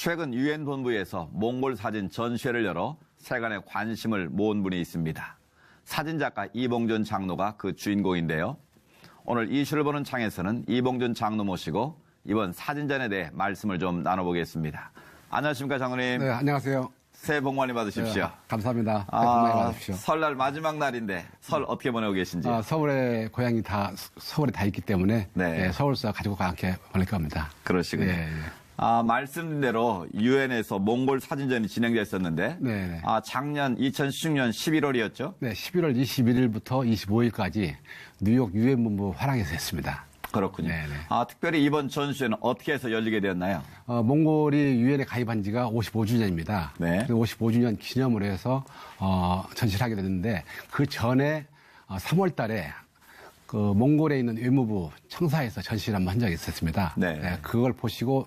최근 유엔 본부에서 몽골 사진 전시회를 열어 세간의 관심을 모은 분이 있습니다. 사진작가 이봉준 장로가 그 주인공인데요. 오늘 이슈를 보는 창에서는 이봉준 장로 모시고 이번 사진전에 대해 말씀을 좀 나눠보겠습니다. 안녕하십니까, 장로님. 네, 안녕하세요. 새해 복 많이 받으십시오. 네, 감사합니다. 복 많이 받으십시오. 설날 마지막 날인데 설 어떻게 보내고 계신지. 서울에 고향이 서울에 다 있기 때문에 네. 서울서 가지고 함께 보낼 겁니다. 그러시군요. 네, 말씀대로 유엔에서 몽골 사진전이 진행됐었는데 네. 작년 2016년 11월이었죠? 네, 11월 21일부터 25일까지 뉴욕 유엔 본부 화랑에서 했습니다. 그렇군요. 네. 특별히 이번 전시회는 어떻게 해서 열리게 되었나요? 몽골이 유엔에 가입한 지가 55주년입니다. 네. 55주년 기념으로 해서 전시를 하게 됐는데 그 전에 3월 달에 그 몽골에 있는 외무부 청사에서 전시를 한번 한 적이 있었습니다. 네. 그걸 보시고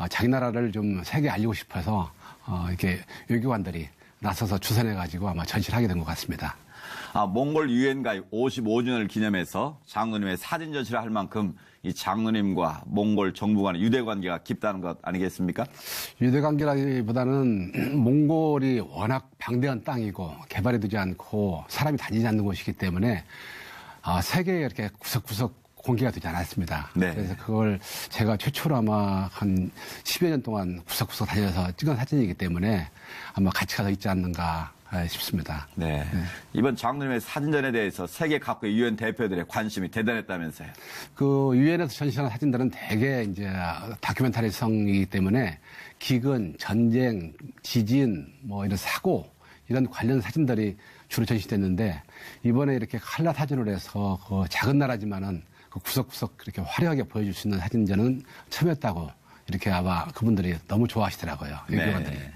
자기 나라를 좀 세계에 알리고 싶어서 이렇게 외교관들이 나서서 주선해가지고 아마 전시를 하게 된 것 같습니다. 몽골 유엔 가입 55주년을 기념해서 장로님의 사진 전시를 할 만큼 이 장로님과 몽골 정부 간의 유대 관계가 깊다는 것 아니겠습니까? 유대 관계라기보다는 몽골이 워낙 방대한 땅이고 개발이 되지 않고 사람이 다니지 않는 곳이기 때문에 세계에 이렇게 구석구석 공개가 되지 않았습니다. 네. 그래서 그걸 제가 최초로 아마 한 10여 년 동안 구석구석 다녀서 찍은 사진이기 때문에 아마 가치가 더 있지 않는가 싶습니다. 네. 이번 장로님의 사진전에 대해서 세계 각국의 유엔 대표들의 관심이 대단했다면서요. 그 유엔에서 전시하는 사진들은 대개 이제 다큐멘터리성이기 때문에 기근, 전쟁, 지진, 이런 사고 이런 관련 사진들이 주로 전시됐는데 이번에 이렇게 칼라 사진으로 해서 그 작은 나라지만은 그 구석구석 그렇게 화려하게 보여줄 수 있는 사진전은 처음이었다고 이렇게 아마 그분들이 너무 좋아하시더라고요. 외교관들이. 네.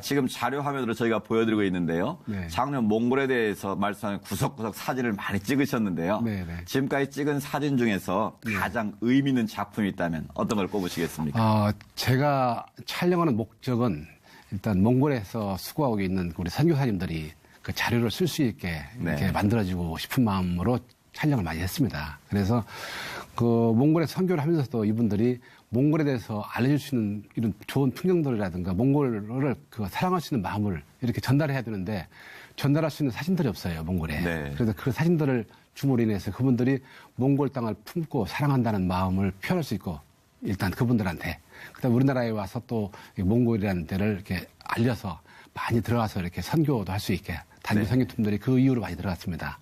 지금 자료 화면으로 저희가 보여드리고 있는데요. 네. 작년 몽골에 대해서 말씀하신 구석구석 사진을 많이 찍으셨는데요. 네. 지금까지 찍은 사진 중에서 가장 의미 있는 작품이 있다면 어떤 걸 꼽으시겠습니까? 제가 촬영하는 목적은 일단 몽골에서 수고하고 있는 우리 선교사님들이 그 자료를 쓸 수 있게 이렇게 네. 만들어주고 싶은 마음으로 촬영을 많이 했습니다. 그래서 그 몽골에 선교를 하면서도 이분들이 몽골에 대해서 알려줄 수 있는 이런 좋은 풍경들이라든가 몽골을 사랑할 수 있는 마음을 이렇게 전달해야 되는데 전달할 수 있는 사진들이 없어요, 몽골에. 네. 그래서 그 사진들을 줌으로 인해서 그분들이 몽골 땅을 품고 사랑한다는 마음을 표현할 수 있고 일단 그분들한테 그다음 우리나라에 와서 또 몽골이라는 데를 이렇게 알려서 많이 들어가서 이렇게 선교도 할 수 있게 단기 선교팀들이 그 이유로 많이 들어갔습니다.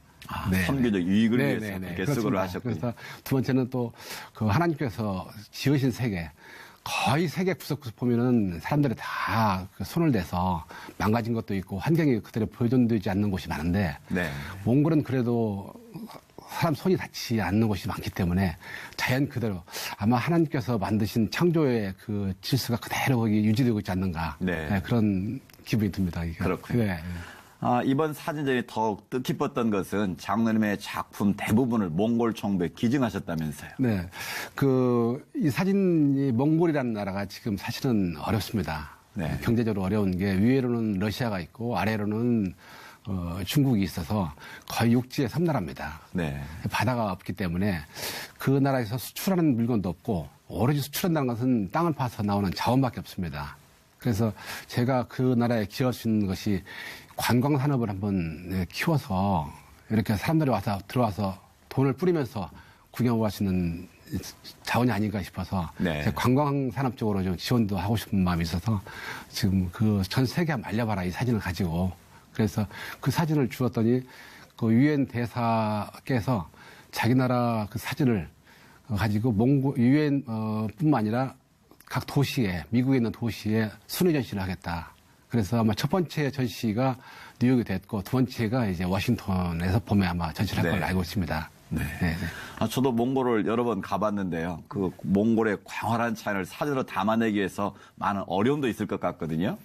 선교적 유익을 위해서 그렇게 수고를 하셨군요. 그래서 두 번째는 또 그 하나님께서 지으신 세계 거의 세계 구석구석 보면은 사람들이 다 손을 대서 망가진 것도 있고 환경이 그대로 보존되지 않는 곳이 많은데 네. 몽골은 그래도 사람 손이 닿지 않는 곳이 많기 때문에 자연 그대로 아마 하나님께서 만드신 창조의 그 질서가 그대로 거기 유지되고 있지 않는가. 네. 그런 기분이 듭니다. 이게. 그렇군요. 네. 이번 사진전이 더욱 뜻깊었던 것은 장로님의 작품 대부분을 몽골 정부에 기증하셨다면서요. 네. 이 사진이 몽골이라는 나라가 지금 사실은 어렵습니다. 네. 경제적으로 어려운 게 위에로는 러시아가 있고 아래로는 중국이 있어서 거의 육지의 섬나라입니다. 네. 바다가 없기 때문에 그 나라에서 수출하는 물건도 없고 오로지 수출한다는 것은 땅을 파서 나오는 자원밖에 없습니다. 그래서 제가 그 나라에 기여할 수 있는 것이 관광 산업을 한번 키워서 이렇게 사람들이 들어와서 돈을 뿌리면서 구경하고 갈 수 있는 자원이 아닌가 싶어서 네. 관광 산업 쪽으로 좀 지원도 하고 싶은 마음이 있어서 지금 그 전 세계 한번 알려봐라 이 사진을 가지고 그래서 그 사진을 주었더니 그 유엔 대사께서 자기 나라 그 사진을 가지고 유엔 뿐만 아니라 각 도시에 미국에 있는 도시에 순회 전시를 하겠다. 그래서 아마 첫 번째 전시가 뉴욕이 됐고 두 번째가 이제 워싱턴에서 봄에 아마 전시를 할 걸로 알고 있습니다. 네. 저도 몽골을 여러 번 가봤는데요. 그 몽골의 광활한 자연을 사진으로 담아내기 위해서 많은 어려움도 있을 것 같거든요.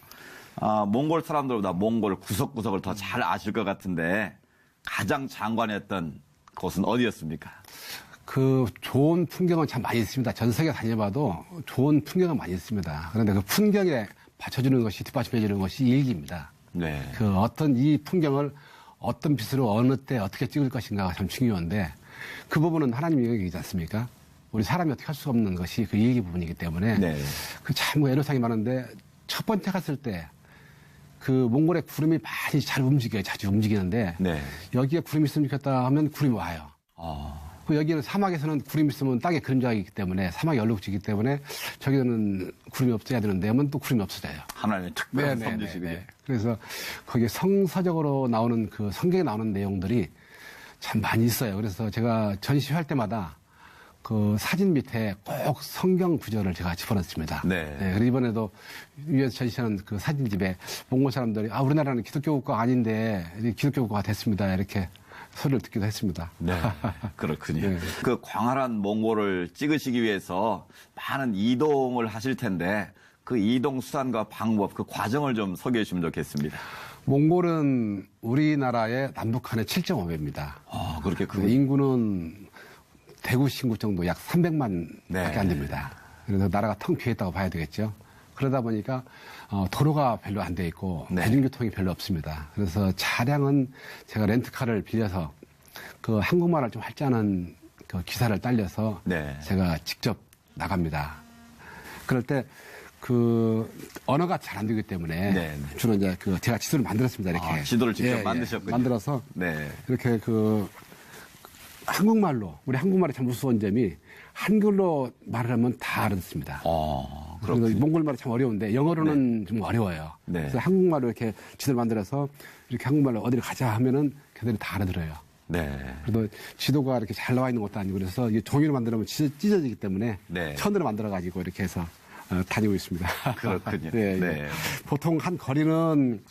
몽골 사람들보다 몽골 구석구석을 더 잘 아실 것 같은데 가장 장관이었던 곳은 어디였습니까? 그 좋은 풍경은 참 많이 있습니다. 전 세계 다녀봐도 좋은 풍경은 많이 있습니다. 그런데 그 풍경에 받쳐주는 것이 뒷받침해주는 것이 일기입니다. 네. 그 어떤 이 풍경을 어떤 빛으로 어느 때 어떻게 찍을 것인가가 참 중요한데 그 부분은 하나님 영역이지 않습니까? 우리 사람이 어떻게 할 수 없는 것이 그 일기 부분이기 때문에 네. 그 참 애로사항이 많은데 첫 번째 갔을 때 그 몽골의 구름이 많이 잘 움직여요. 자주 움직이는데 네. 여기에 구름이 있으면 좋겠다 하면 구름이 와요. 그 여기는 사막에서는 구름이 있으면 땅에 그림자이기 때문에 사막이 얼룩지기 때문에 저기는 구름이 없어야 되는데 하면 또 구름이 없어져요. 하나님의 특별한 섭리시군요. 그래서 거기에 성서적으로 나오는 그 성경에 나오는 내용들이 참 많이 있어요. 그래서 제가 전시할 때마다 그 사진 밑에 꼭 성경 구절을 제가 집어넣습니다. 네. 그리고 이번에도 위에서 전시하는 그 사진집에 몽골 사람들이 우리나라는 기독교 국가 아닌데 기독교 국가가 됐습니다. 이렇게 소리를 듣기도 했습니다. 네, 그렇군요. 네. 그 광활한 몽골을 찍으시기 위해서 많은 이동을 하실 텐데 그 이동 수단과 방법, 그 과정을 좀 소개해 주시면 좋겠습니다. 몽골은 우리나라의 남북한의 7.5배입니다. 그렇게 큰 인구는 대구 신구 정도 약 300만 네. 밖에 안 됩니다. 그래서 나라가 텅 비어있다고 봐야 되겠죠. 그러다 보니까 도로가 별로 안 돼 있고 네. 대중교통이 별로 없습니다. 그래서 차량은 제가 렌트카를 빌려서 그 한국말을 좀 할 줄 아는 그 기사를 딸려서 네. 제가 직접 나갑니다. 그럴 때 그 언어가 잘 안 되기 때문에 네. 주로 이제 그 제가 지도를 만들었습니다. 이렇게 지도를 직접 만드셨군요. 만들어서 네. 이렇게 그 한국말로 우리 한국말이 참 무서운 점이 한글로 말을 하면 다 알아듣습니다. 그래서 그렇군요. 몽골말이 참 어려운데 영어로는 좀 어려워요. 네. 그래서 한국말로 이렇게 지도를 만들어서 이렇게 한국말로 어디를 가자 하면은 걔들이 다 알아들어요. 네. 그래도 지도가 이렇게 잘 나와 있는 것도 아니고 그래서 이게 종이로 만들면 찢어지기 때문에 네. 천으로 만들어가지고 이렇게 해서 다니고 있습니다. 그렇군요. 네, 네. 보통 한 거리는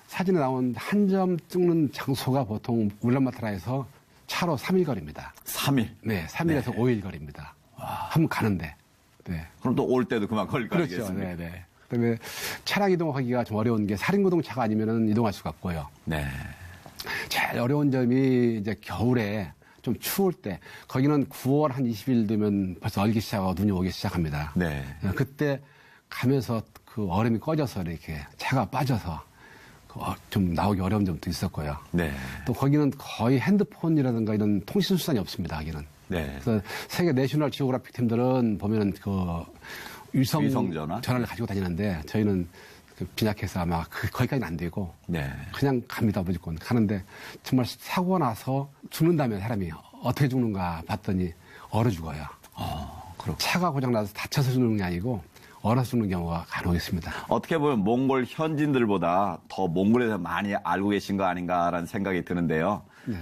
사진에 나온 한 점 찍는 장소가 보통 울란바토르에서 차로 3일 거리입니다. 3일? 네, 3일에서 5일 거리입니다. 한번 가는데. 네. 그럼 또 올 때도 그만 걸릴 거 그렇죠. 아니겠습니까? 네, 네. 그다음에 차량 이동하기가 좀 어려운 게 사륜구동차가 아니면은 이동할 수가 없고요. 네. 제일 어려운 점이 이제 겨울에 좀 추울 때 거기는 9월 한 20일 되면 벌써 얼기 시작하고 눈이 오기 시작합니다. 네. 그때 가면서 그 얼음이 꺼져서 이렇게 차가 빠져서 좀 나오기 어려운 점도 있었고요. 네. 또 거기는 거의 핸드폰이라든가 이런 통신 수단이 없습니다. 거기는. 네. 그래서 세계 내셔널 지오그래픽 팀들은 보면은 그 위성 전화를 가지고 다니는데 저희는 그 빈약해서 아마 거기까지는 안 되고 네. 그냥 갑니다. 무조건 가는데 정말 사고가 나서 죽는다면 사람이 어떻게 죽는가 봤더니 얼어 죽어요. 차가 고장나서 다쳐서 죽는 게 아니고 얼어서 죽는 경우가 간혹 있습니다. 어떻게 보면 몽골 현지인들보다 더 몽골에 대해서 많이 알고 계신 거 아닌가라는 생각이 드는데요. 네.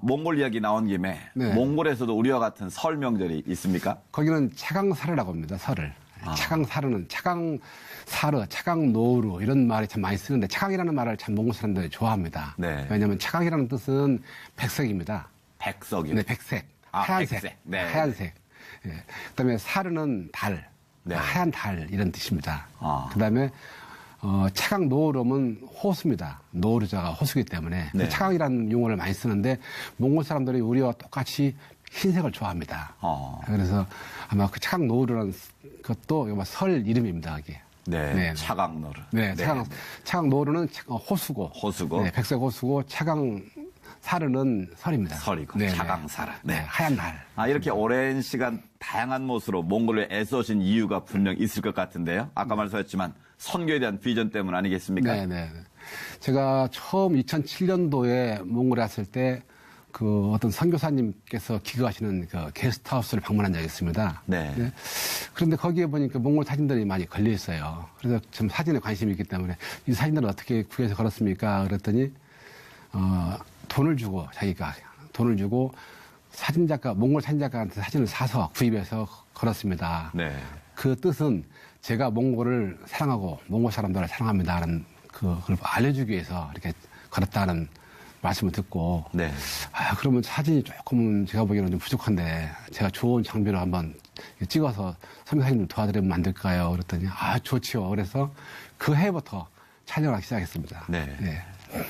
몽골 이야기 나온 김에 네. 몽골에서도 우리와 같은 설 명절이 있습니까? 거기는 차강사르라고 합니다. 설을. 차강사르는 차강사르, 차강노루 이런 말이 참 많이 쓰는데 차강이라는 말을 참 몽골 사람들이 좋아합니다. 네. 왜냐하면 차강이라는 뜻은 백색입니다. 백석이요. 네, 백색. 하얀색. 백색. 네. 하얀색. 예. 그다음에 사르는 달. 네. 하얀 달 이런 뜻입니다. 아. 그다음에 차강 노을음은 호수입니다. 노르자가 호수기 때문에 네. 차강이라는 용어를 많이 쓰는데 몽골 사람들이 우리와 똑같이 흰색을 좋아합니다. 그래서 아마 그 차강 노르라는 것도 설 이름입니다. 이게. 네. 네. 차강노르. 네, 차강 노르는 호수고. 호수고. 네, 백색 호수고 차강 사르는 설입니다. 설이고 네, 차강사르. 네, 하얀 달. 이렇게 오랜 시간 다양한 모습으로 몽골을 애써오신 이유가 분명 있을 것 같은데요. 아까 말씀하셨지만 선교에 대한 비전 때문 아니겠습니까? 네. 제가 처음 2007년도에 몽골에 왔을 때 그 어떤 선교사님께서 기거하시는 그 게스트하우스를 방문한 적이 있습니다. 네. 그런데 거기에 보니까 몽골 사진들이 많이 걸려 있어요. 그래서 좀 사진에 관심이 있기 때문에 이 사진들을 어떻게 구해서 걸었습니까? 그랬더니 돈을 주고 자기가 돈을 주고 사진작가 몽골 사진작가한테 사진을 사서 구입해서 걸었습니다. 네. 그 뜻은 제가 몽골을 사랑하고 몽골 사람들을 사랑합니다라는 그걸 알려주기 위해서 이렇게 걸었다는 말씀을 듣고 네. 그러면 사진이 조금은 제가 보기에는 좀 부족한데 제가 좋은 장비로 한번 찍어서 선교사님들 도와드리면 안 될까요? 그랬더니 좋지요. 그래서 그 해부터 촬영을 하기 시작했습니다. 네. 네.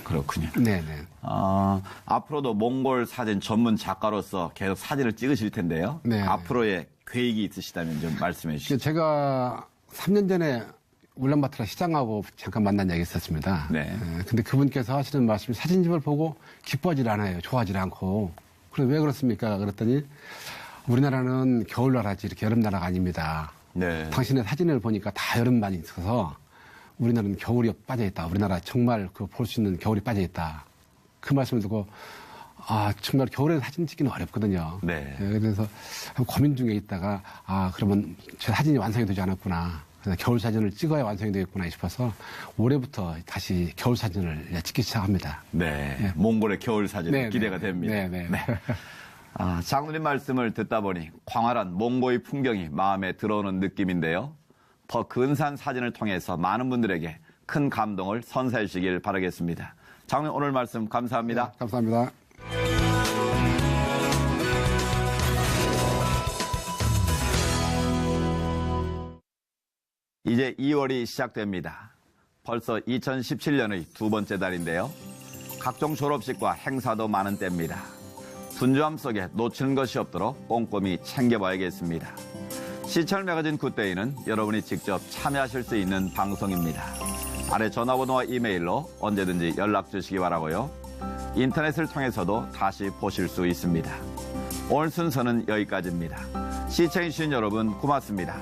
그렇군요. 네. 앞으로도 몽골 사진 전문 작가로서 계속 사진을 찍으실 텐데요. 네. 앞으로의 계획이 있으시다면 좀 말씀해 주시죠. 제가 3년 전에 울란바토르 시장하고 잠깐 만난 적이 있었습니다. 네. 근데 그분께서 하시는 말씀이 사진집을 보고 기뻐하지 않아요. 좋아하지 않고. 그래서 왜 그렇습니까? 그랬더니 우리나라는 겨울나라지 이렇게 여름나라가 아닙니다. 네. 당신의 사진을 보니까 다 여름만 있어서 우리나라는 겨울이 빠져있다. 우리나라 정말 그 볼 수 있는 겨울이 빠져있다. 그 말씀을 듣고 정말 겨울에 사진 찍기는 어렵거든요. 네. 그래서 고민 중에 있다가 그러면 제 사진이 완성이 되지 않았구나. 그래서 겨울 사진을 찍어야 완성이 되겠구나 싶어서 올해부터 다시 겨울 사진을 찍기 시작합니다. 네. 네. 몽골의 겨울 사진 네, 기대가 네. 됩니다. 네, 네. 장로님 말씀을 듣다 보니 광활한 몽고의 풍경이 마음에 들어오는 느낌인데요. 더 근사한 사진을 통해서 많은 분들에게 큰 감동을 선사해 주시길 바라겠습니다. 장로님 오늘 말씀 감사합니다. 네, 감사합니다. 이제 2월이 시작됩니다. 벌써 2017년의 두 번째 달인데요. 각종 졸업식과 행사도 많은 때입니다. 분주함 속에 놓치는 것이 없도록 꼼꼼히 챙겨봐야겠습니다. 시철 매거진 굿데이는 여러분이 직접 참여하실 수 있는 방송입니다. 아래 전화번호와 이메일로 언제든지 연락 주시기 바라고요. 인터넷을 통해서도 다시 보실 수 있습니다. 오늘 순서는 여기까지입니다. 시청해주신 여러분 고맙습니다.